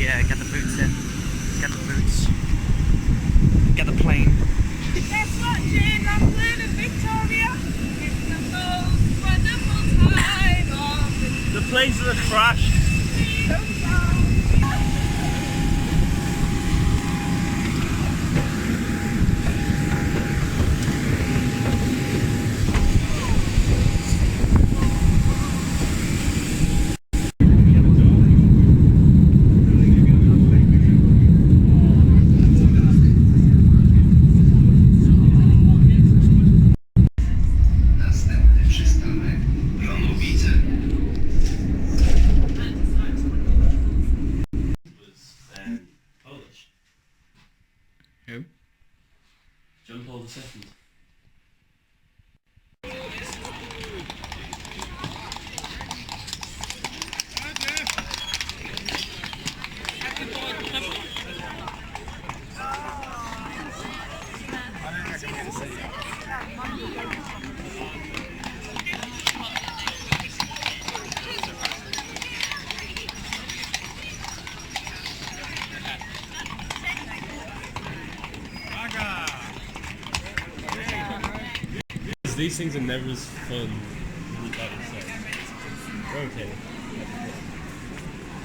get the boots in. Get the boots. Get the plane. Guess what, Jane? I'm in Victoria. It's the most wonderful time of The plane's gonna crash. John Paul II. These things are never as fun as that is said. Okay.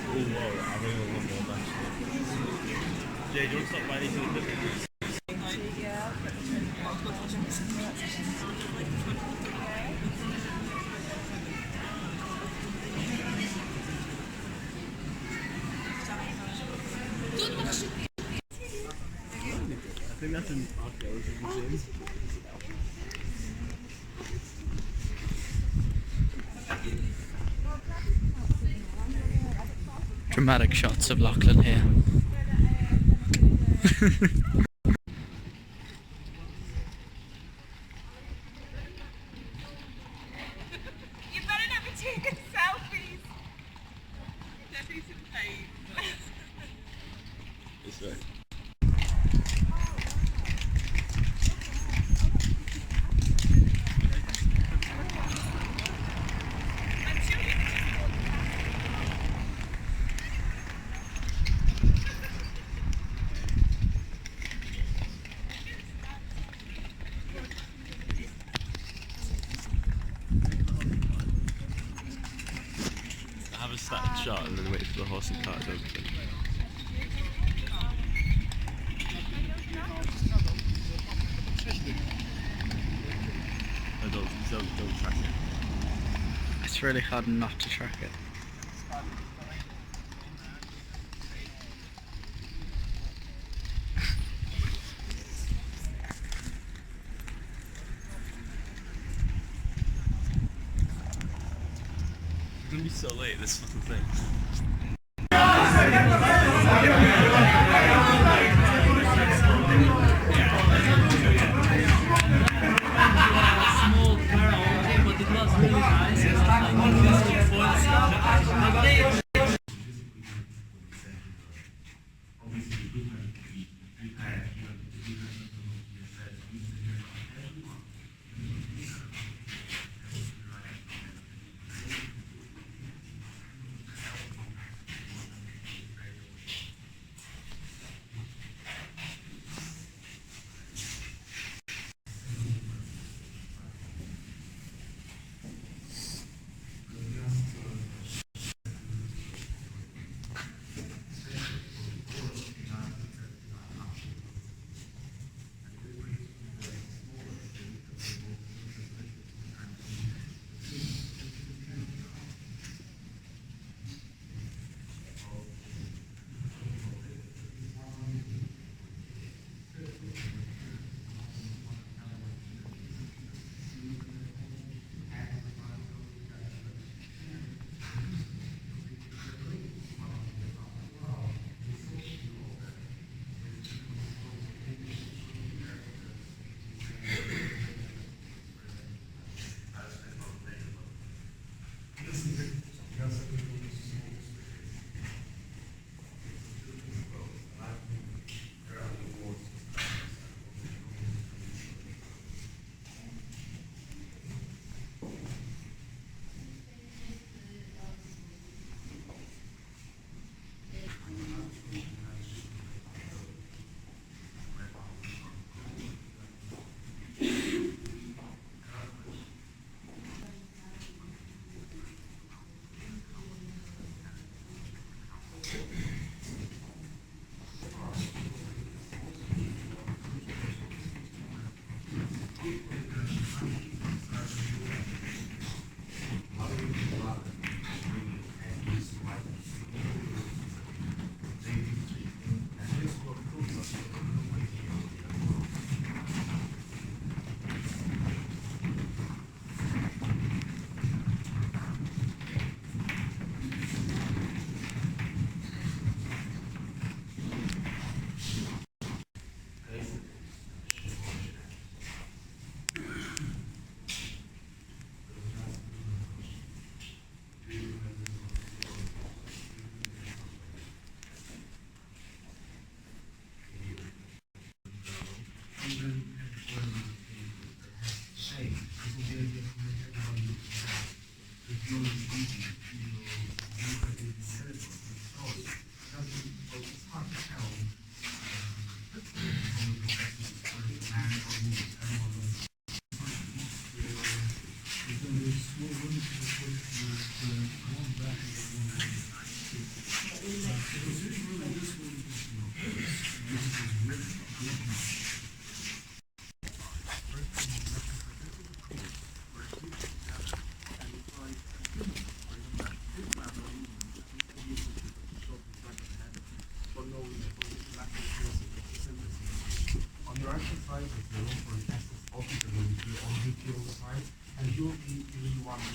Oh whoa, I really want more actually. Jay, do you want to stop by anything in the business? I think that's an archaeology museum. Dramatic shots of Lachlan here. You better never take selfies. Definitely some pain. This way. Have a static shot and then wait for the horse and cart to open. Don't track it. It's really hard not to track it. It's gonna be so late, this fucking thing.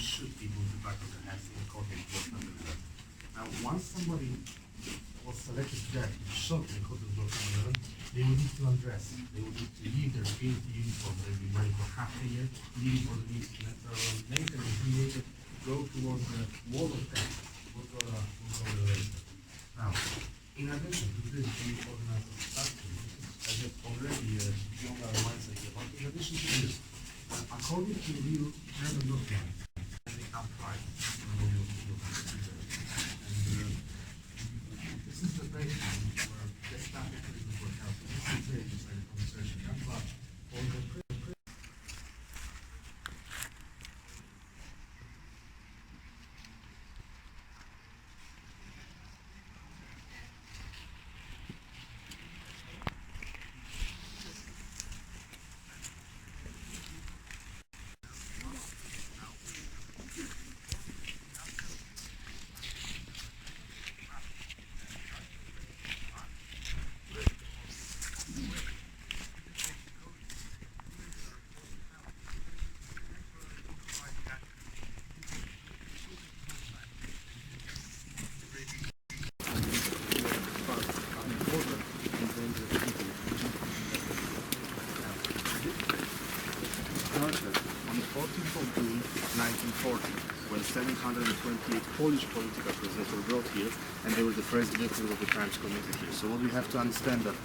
shoot people in the back of the head according to what I'm doing. Now, once somebody was selected to death, shot in Cottesburg, they would need to undress. They would need to leave their filthy uniform they've been wearing for half a year, leave for the next naked and humiliated, go towards the wall of death. We'll go later. Now, in addition to this, we organize a factory. I have already beyond our minds idea, but in addition to this, according to real German documents, they have tried this is the baseline where the static prisons were held. This is very decided conversation. But for the started on the 14th of June 1940, when 728 Polish political prisoners were brought here, and they were the first victims of the crimes committed here. So what we have to understand that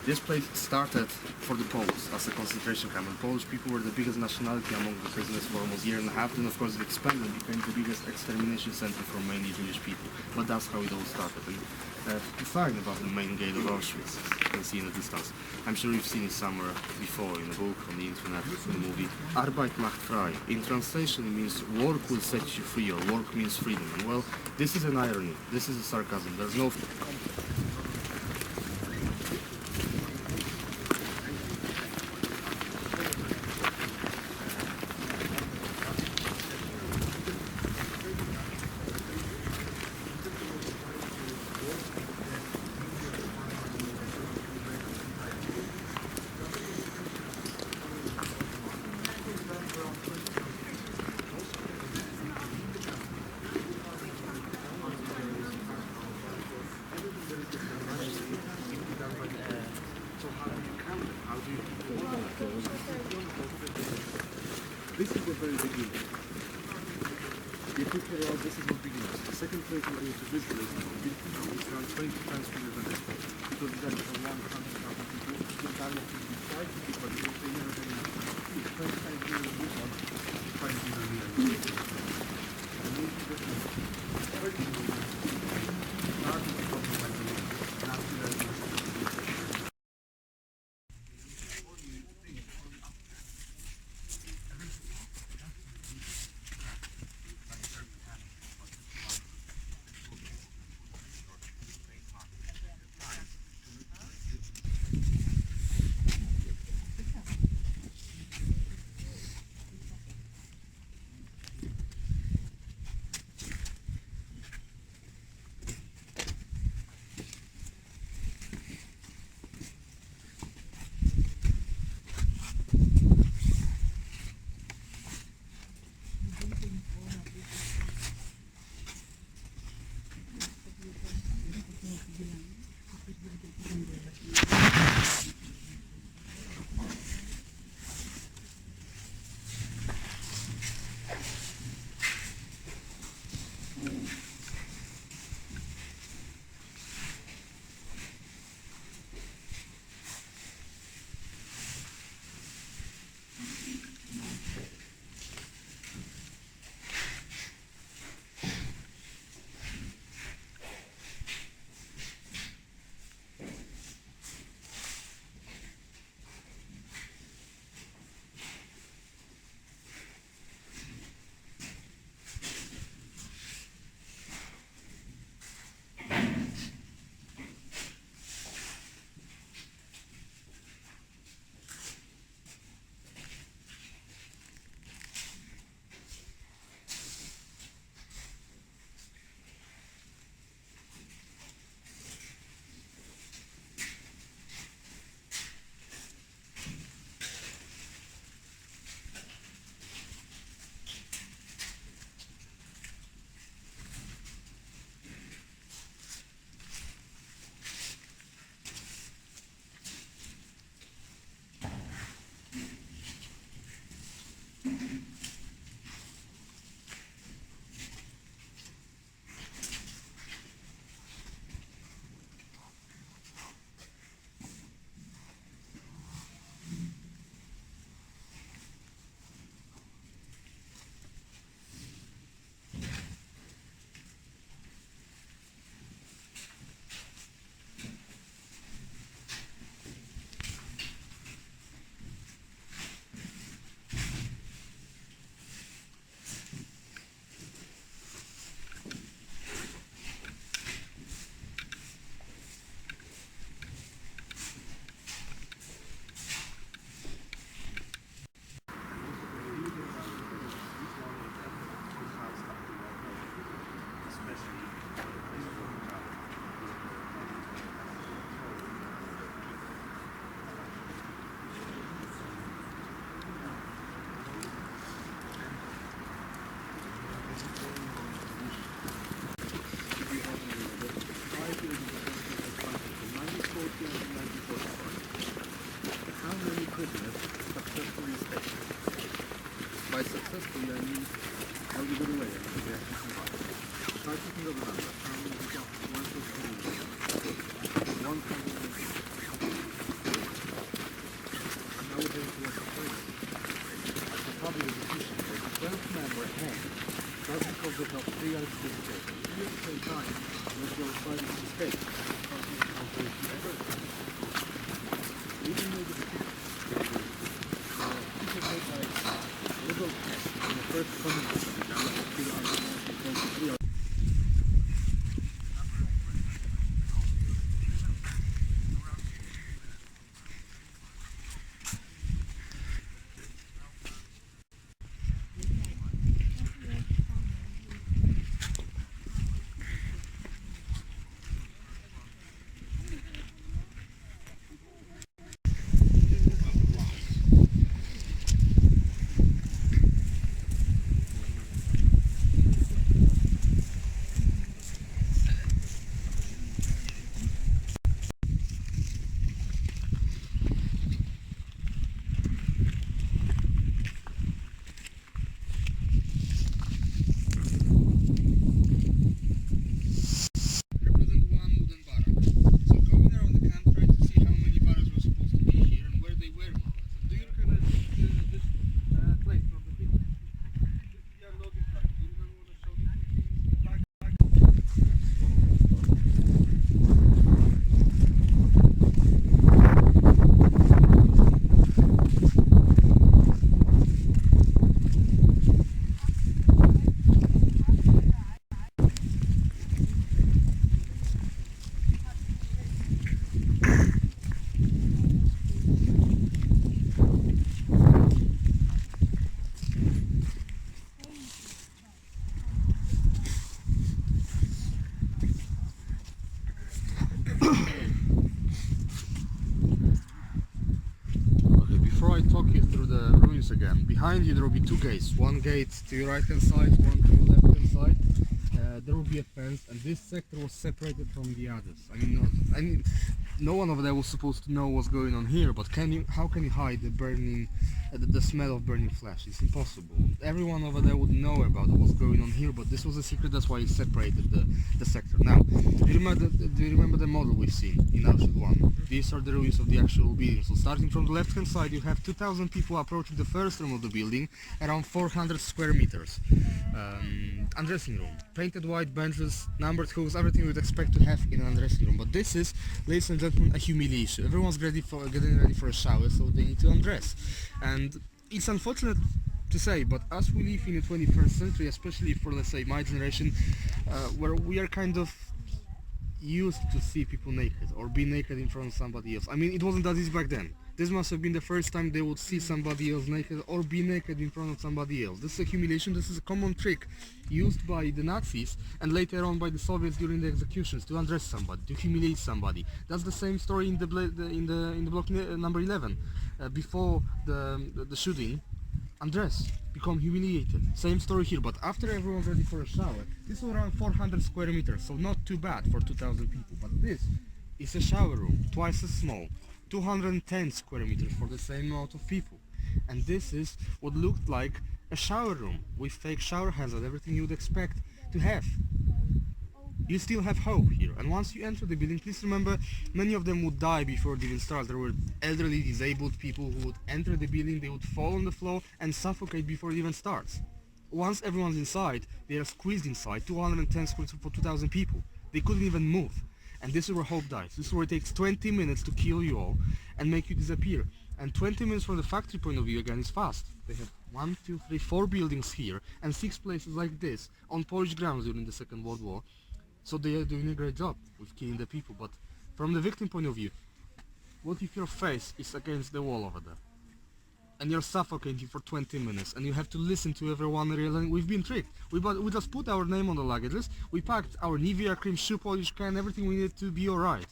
this place started for the Poles as a concentration camp, and Polish people were the biggest nationality among the prisoners for almost a year and a half. Then of course it expanded and became the biggest extermination center for mainly Jewish people. But that's how it all started. And the sign above the main gate of Auschwitz, you can see in the distance. I'm sure you've seen it somewhere before, in a book, on the internet, in the movie. Arbeit macht frei. In translation it means work will set you free, or work means freedom. And well, this is an irony, this is a sarcasm. There's no... This is the very beginning. You took care of this is what begins. The second place we're going to visit is Birkenau. It's around 20 times bigger than this place. Because then for 100,000 people, the dialogue will be 5 people, but it will say never very much. It's 20 times bigger than this one, 5 bigger than the other. And we need to get this 30 million. Largest problem by the way. Not to that much. Try to think of the number. How many we got? 1 to 10. 100. And now we're going to work on 20. The problem is efficient. 12 men were hanged. That's because they felt 3 hours to escape. At the same time, when they were fighting to escape, how very few ever. Even though the people made like little tests in the first community, now like 223 hours. Before I talk you through the ruins again, behind you there will be 2 gates. One gate to your right hand side, one to your left hand side. There will be a fence, and this sector was separated from the others. I mean, no one over there was supposed to know what's going on here, but how can you hide the burning, the smell of burning flesh? It's impossible. Everyone over there would know about what's going on here, but this was a secret. That's why it separated the sector. Now, do you remember the model we've seen in Auschwitz 1? These are the ruins of the actual building. So starting from the left hand side, you have 2,000 people approaching the first room of the building, around 400 square meters. Undressing room, painted white benches, numbered hooks, everything you would expect to have in an undressing room. But this is, ladies and gentlemen, a humiliation. Everyone's getting ready for a shower, so they need to undress. And it's unfortunate to say, but as we live in the 21st century, especially for, let's say, my generation, where we are kind of used to see people naked or be naked in front of somebody else. I mean, it wasn't that easy back then. This must have been the first time they would see somebody else naked or be naked in front of somebody else. This is a humiliation. This is a common trick used by the Nazis and later on by the Soviets during the executions to undress somebody, to humiliate somebody. That's the same story in the block number 11. Before the shooting, undress, become humiliated. Same story here, but after everyone's ready for a shower, this was around 400 square meters, so not too bad for 2,000 people. But this is a shower room, twice as small, 210 square meters for the same amount of people. And this is what looked like a shower room with fake shower heads and everything you would expect to have. You still have hope here, and once you enter the building, please remember, many of them would die before it even starts. There were elderly, disabled people who would enter the building, they would fall on the floor and suffocate before it even starts. Once everyone's inside, they are squeezed inside, 210 square meters for 2,000 people. They couldn't even move. And this is where hope dies. This is where it takes 20 minutes to kill you all and make you disappear. And 20 minutes from the factory point of view, again, is fast. They have 1, 2, 3, 4 buildings here and 6 places like this on Polish grounds during the Second World War. So they are doing a great job with killing the people. But from the victim point of view, what if your face is against the wall over there? And you're suffocating for 20 minutes and you have to listen to everyone realizing we've been tricked. We just put our name on the luggage list, we packed our Nivea cream, shoe polish can, everything we needed to be alright.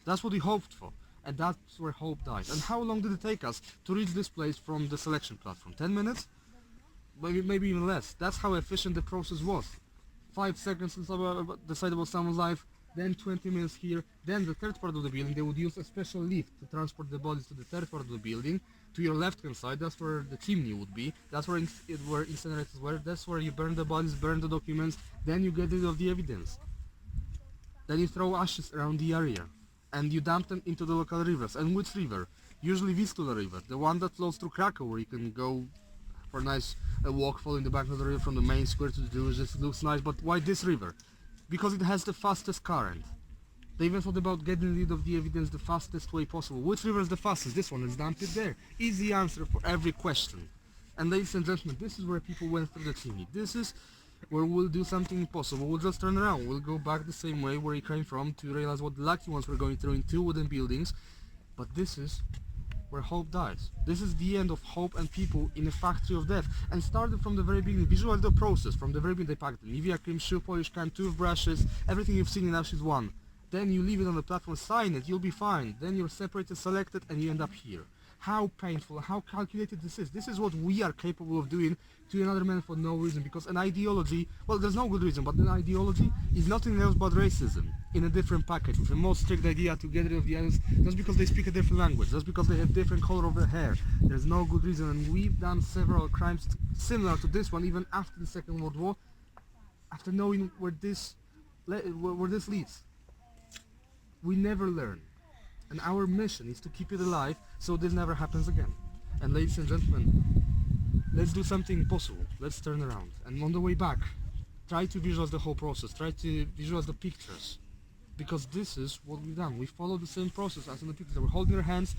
That's what we hoped for. And that's where hope dies. And how long did it take us to reach this place from the selection platform? 10 minutes? Maybe even less. That's how efficient the process was. 5 seconds to decide about someone's life, then 20 minutes here, then the third part of the building, they would use a special lift to transport the bodies to the third part of the building, To your left-hand side, that's where the chimney would be. That's where where incinerators were. That's where you burn the bodies, burn the documents. Then you get rid of the evidence. Then you throw ashes around the area, and you dump them into the local rivers. And which river? Usually Vistula River, the one that flows through Krakow, where you can go for a nice walk following the bank of the river from the main square to the Jews. It looks nice, but why this river? Because it has the fastest current. They even thought about getting rid of the evidence the fastest way possible. Which river is the fastest? This one, let's dump it there. Easy answer for every question. And ladies and gentlemen, this is where people went through the chimney. This is where we'll do something impossible. We'll just turn around. We'll go back the same way where he came from to realize what the lucky ones were going through in 2 wooden buildings. But this is where hope dies. This is the end of hope and people in a factory of death. And started from the very beginning. Visualize the process. From the very beginning, they packed Nivea cream, shoe polish can, toothbrushes, everything you've seen in Auschwitz 1. Then you leave it on the platform, sign it, you'll be fine. Then you're separated, selected, and you end up here. How painful, how calculated this is. This is what we are capable of doing to another man for no reason. Because an ideology, well, there's no good reason, but an ideology is nothing else but racism in a different package, with the most strict idea to get rid of the others just because they speak a different language, just because they have different color of their hair. There's no good reason, and we've done several crimes similar to this one, even after the Second World War, after knowing where this leads. We never learn, and our mission is to keep it alive so this never happens again. And ladies and gentlemen, let's do something possible. Let's turn around, and on the way back, try to visualize the whole process, try to visualize the pictures, because this is what we've done. We followed the same process as in the pictures. We're holding their hands,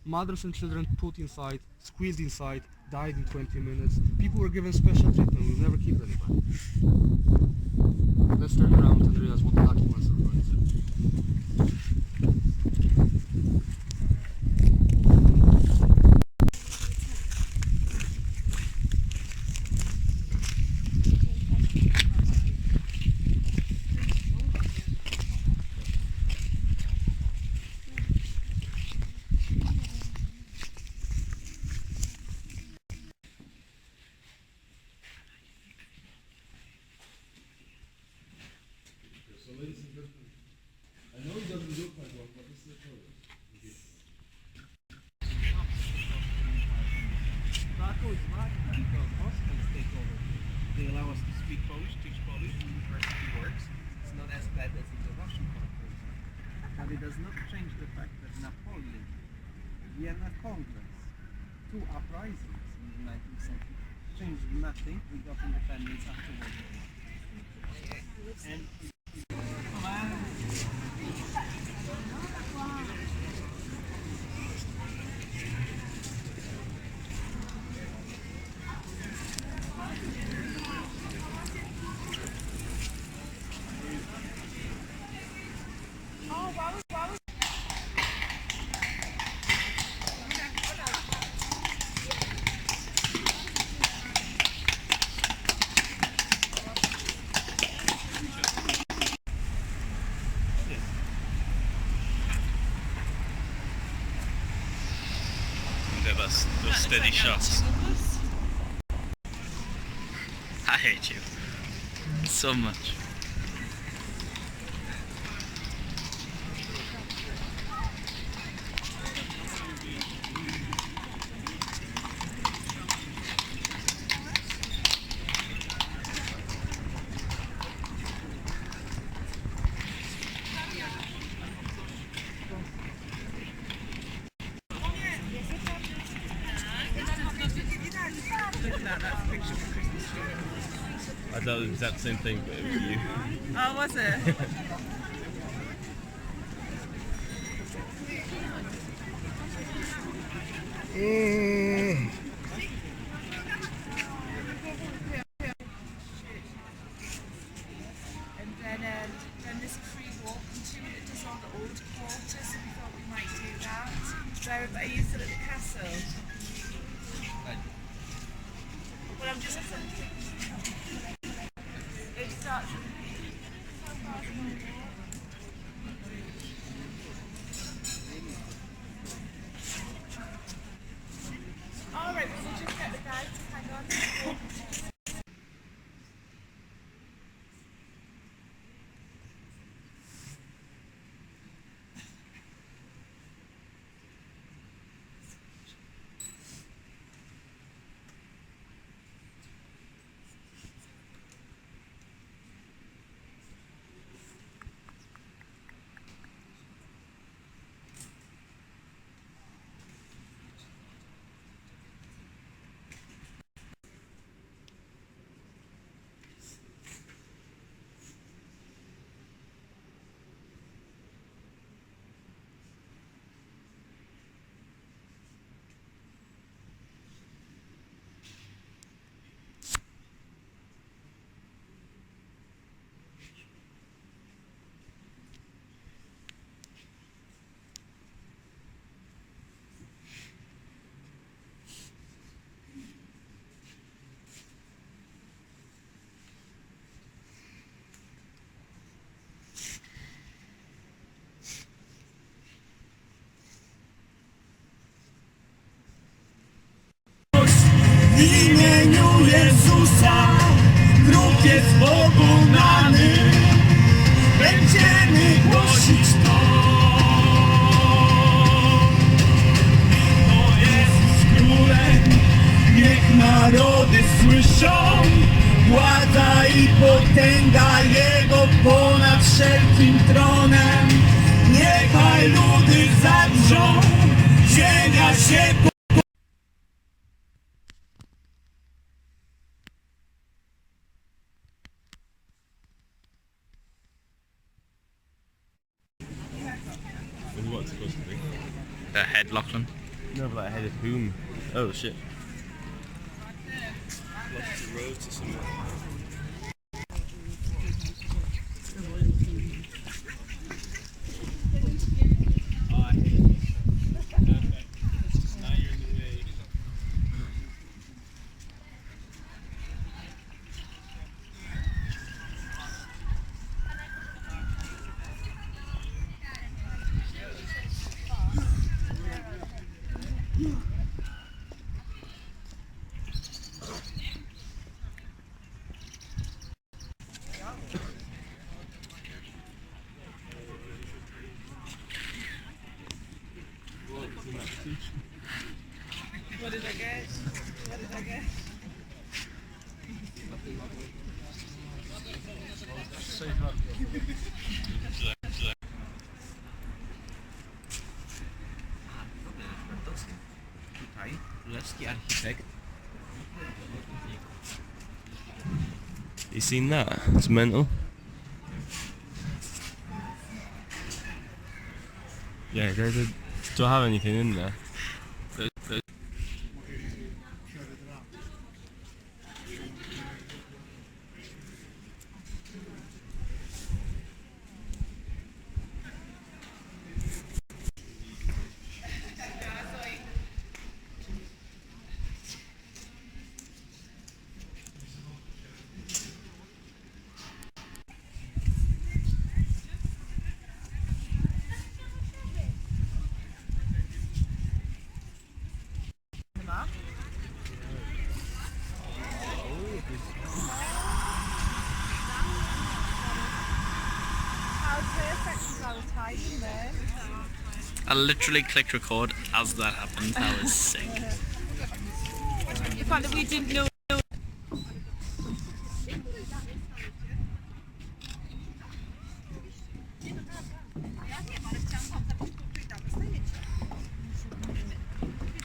mothers and children put inside, squeezed inside, died in 20 minutes. People were given special treatment. We've never killed anybody. Let's turn around and realize what the lucky ones are going to do. So ladies and gentlemen, I know it doesn't look like one, but this is a toilet. Krakow is bad because hospitals take over. They allow us to speak Polish, teach Polish, the university works. It's not as bad as in the Russian part, for example. But it does not change the fact that Napoleon, Vienna Congress, 2 uprisings in the 19th century, changed nothing. We got independence after World War I. And Those steady shots. I hate you so much. I done the exact same thing, but it was you. Oh, was it? And then there's a free walk into it. It does all the old quarters, so we thought we might do that. Where are you still at the castle? Well, I'm just thinking. It starts. Alright, we'll just get the guide to hang on. imieniu Jezusa grób jest pokonany. Będziemy głosić to. To Jezus królem, niech narody słyszą. Władza i potęga Jego ponad wszelkim tronem. Niechaj ludy zadrżą, ziemia się What's it supposed to be? The head, Lachlan. No, but like ahead of whom? Oh shit. Lost the road to somewhere. What did I get? What did I get? Tutaj królewski architekt. You seen that? It's mental. Yeah, do I have anything in there? How perfect was our timing there? I literally clicked record as that happened. That was sick. The fact that we didn't know.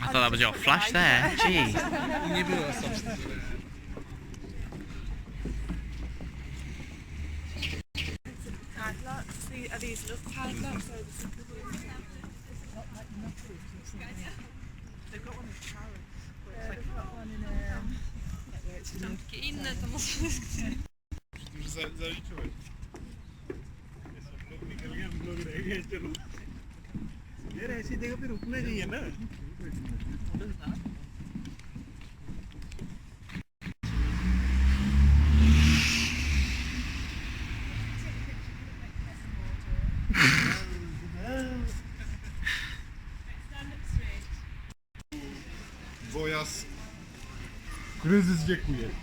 I thought that was your flash there. Gee. Nie było substitute. Padlocks? Are these love padlocks? Or they've got one in Paris. They've got one in Tam takie inne, to może Już zaliczyłeś. यार ऐसी जगह पे रुकना चाहिए ना. Wojas. Kryzys wieku jest.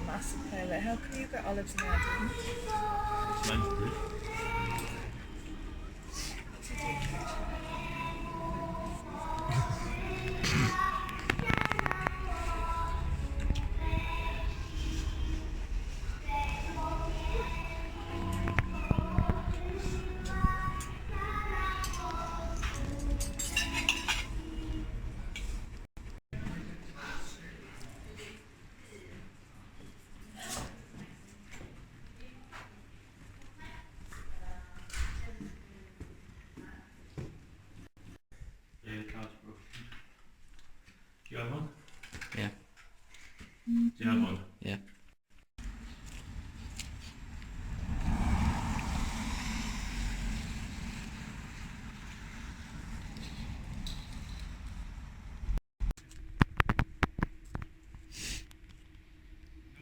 massive pillar. How can you get olives in there? Mine's good.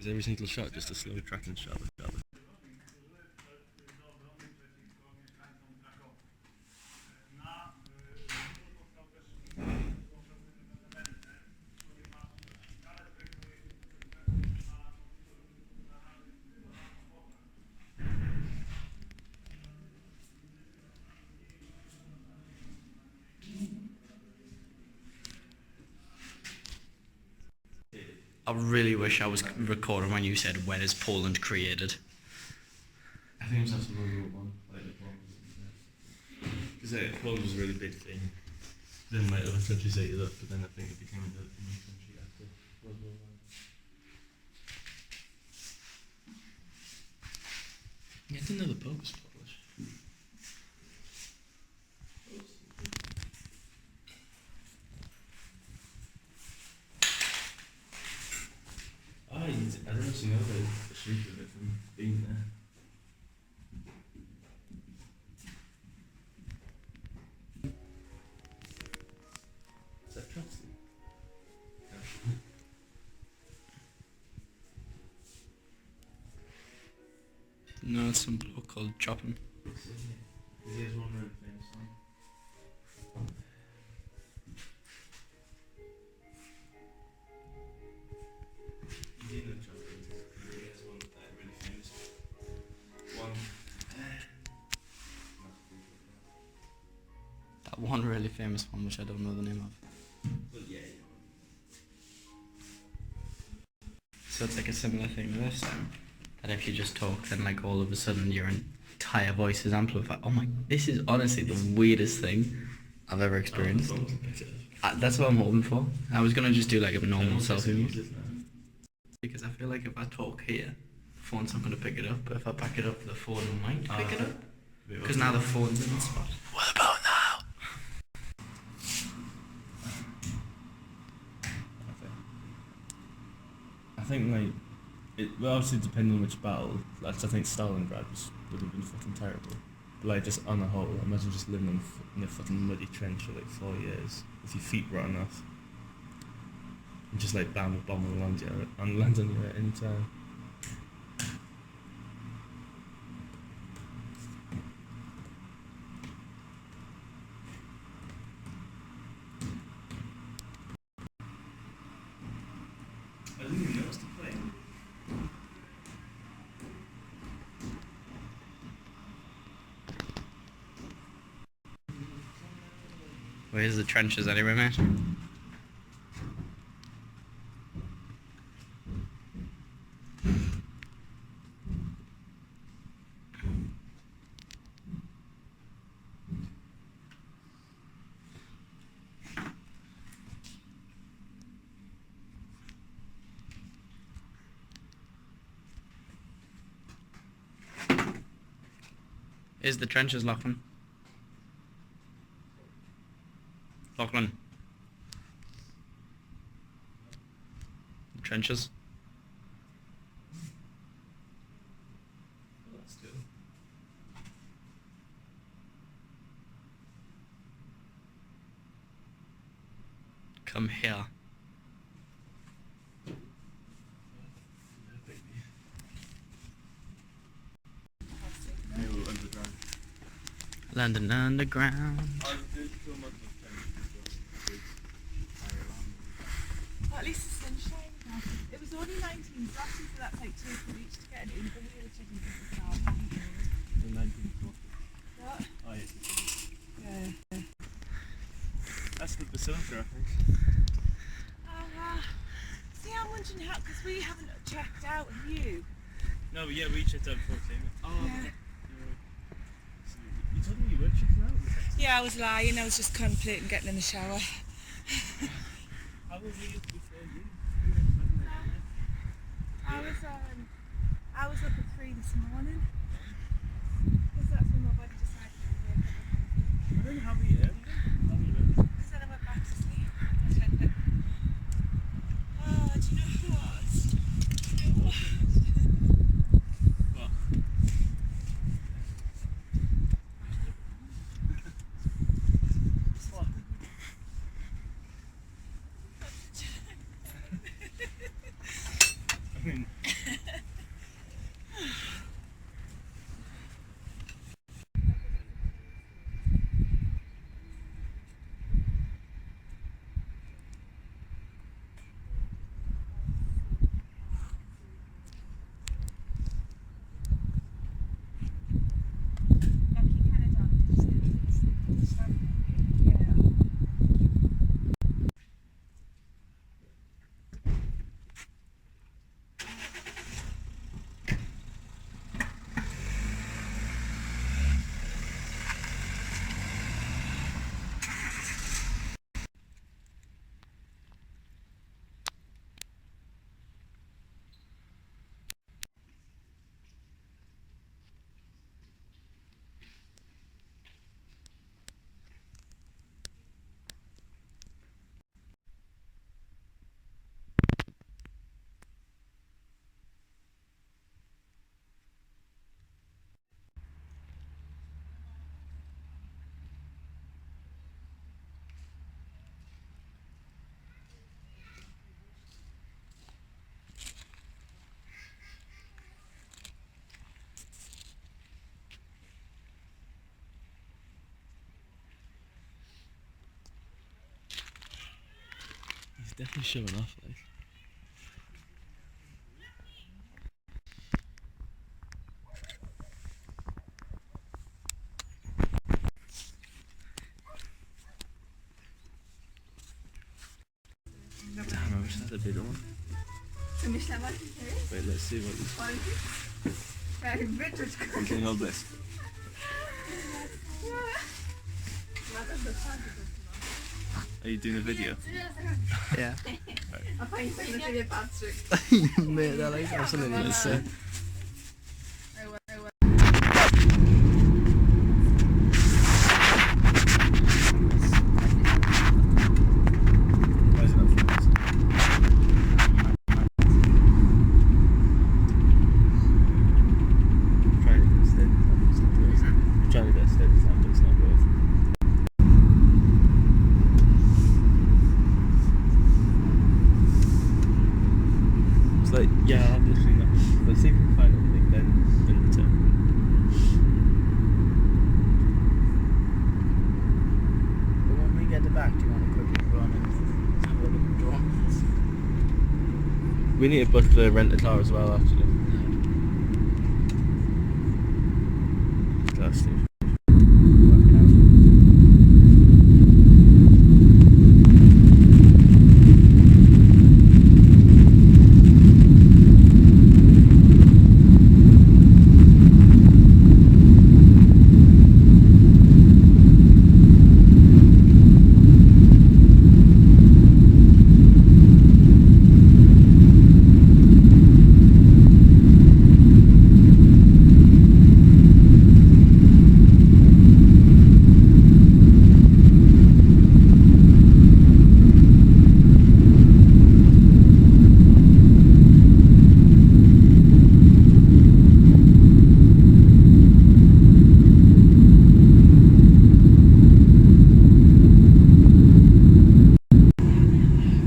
Is every single shot just a slow tracking shot? I really wish I was recording when you said, when is Poland created? I think it was after World War One, like the Because Poland was a really big thing. Then like other countries ate it up, but then I think it became a new country after World War One. Yeah, I didn't know the Pope was Polish. I don't actually know the shape of it from being there. Is that trusty? No, it's some bloke called Chopin. He has one really famous song. He has one really famous one. That one really famous one, which I don't know the name of. Well, yeah. So it's like a similar thing to this then. That if you just talk, then like all of a sudden your entire voice is amplified. Oh my, this is honestly the weirdest thing I've ever experienced. That's what I'm hoping for. I was gonna just do like a normal selfie mode. Because I feel like if I talk here, the phone's not gonna pick it up, but if I back it up, the phone might pick it up. Because now the phone's in the spot. What about now? I think like well, obviously depending on which battle. Like I think Stalingrad would have been fucking terrible. But like just on the whole, imagine just living in a fucking muddy trench for like 4 years with your feet rotten off, and just like bam, a bomb will land on you at any time. I didn't even notice the plane. Where's the trenches anyway, mate? Is the trenches, Lachlan? Lachlan? The trenches? Well, that's good. Come here. London Underground. Well, at least the sunshine now. It was only 19 flashes, so that's like 2 for each to get an in. But we were checking this out. The 1940. What? Oh yes, Yeah. that's the basilica, I think. See, I'm wondering how, because we haven't checked out, have you? No, but yeah, we checked out before we came. Oh, Yeah. You told me you were checking out? Yeah, I was lying. I was just contemplating getting in the shower. How was it before you? I was up at 3 this morning. Because that's when my body decided to wake up. I don't know how we Because then I went back to sleep. Oh, do you know who it was? What? I mean, Definitely showing off, like. Damn, I wish I had a bigger one. Wait, let's see what this. You can hold this. Are you doing a video? Yeah. A pani tak na ciebie patrzy. My dalej absolutnie nie. Why is it not focused? Trying to get a steady time, but it's not working. Trying to get a steady time, but it's not working. It's like, yeah, I'm literally not. But see if we can find anything, then return. But when we get back, do you want to quickly run and have a look at the drones? We need to book the rent a car as well, actually. Gas station. Work it out.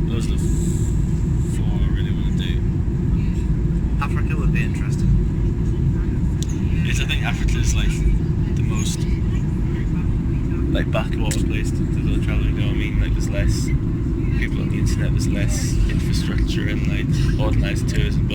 Those are the four I really want to do. Africa would be interesting. Yes, I think Africa is like the most like backwater place to go travelling. You know what I mean? Like there's less people on the internet, there's less infrastructure and like organised tourism.